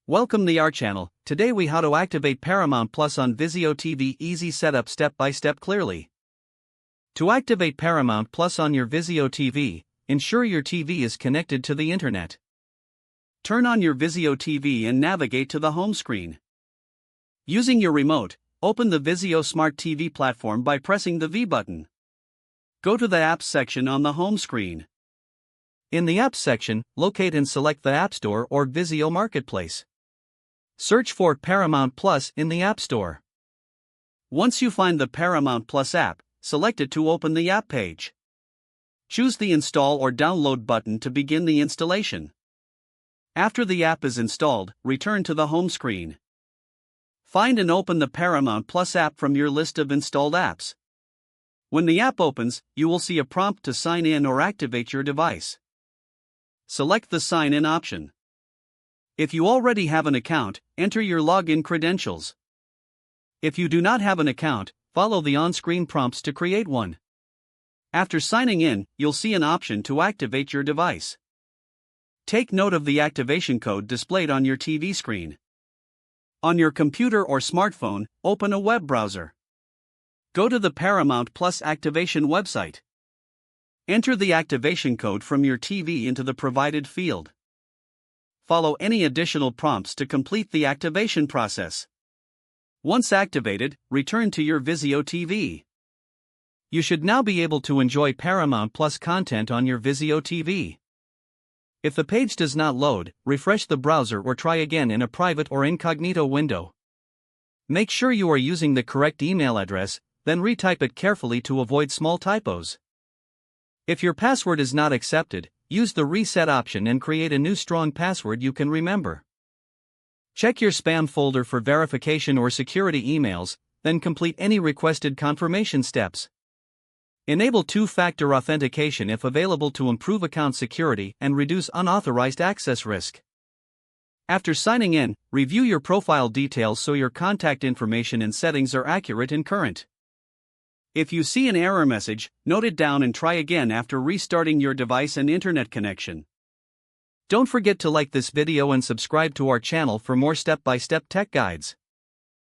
Welcome to our channel. Today we how to activate Paramount Plus on Vizio TV. Easy setup, step by step, clearly. To activate Paramount Plus on your Vizio TV, ensure your TV is connected to the internet. Turn on your Vizio TV and navigate to the home screen. Using your remote, open the Vizio Smart TV platform by pressing the V button. Go to the Apps section on the home screen. In the Apps section, locate and select the App Store or Vizio Marketplace. Search for Paramount Plus in the App Store. Once you find the Paramount Plus app, select it to open the app page. Choose the Install or Download button to begin the installation. After the app is installed, return to the home screen. Find and open the Paramount Plus app from your list of installed apps. When the app opens, you will see a prompt to sign in or activate your device. Select the Sign In option. If you already have an account, enter your login credentials. If you do not have an account, follow the on-screen prompts to create one. After signing in, you'll see an option to activate your device. Take note of the activation code displayed on your TV screen. On your computer or smartphone, open a web browser. Go to the Paramount Plus activation website. Enter the activation code from your TV into the provided field. Follow any additional prompts to complete the activation process. Once activated, return to your Vizio TV. You should now be able to enjoy Paramount Plus content on your Vizio TV. If the page does not load, refresh the browser or try again in a private or incognito window. Make sure you are using the correct email address, then retype it carefully to avoid small typos. If your password is not accepted, use the reset option and create a new strong password you can remember. Check your spam folder for verification or security emails, then complete any requested confirmation steps. Enable two-factor authentication if available to improve account security and reduce unauthorized access risk. After signing in, review your profile details so your contact information and settings are accurate and current. If you see an error message, note it down and try again after restarting your device and internet connection. Don't forget to like this video and subscribe to our channel for more step-by-step tech guides.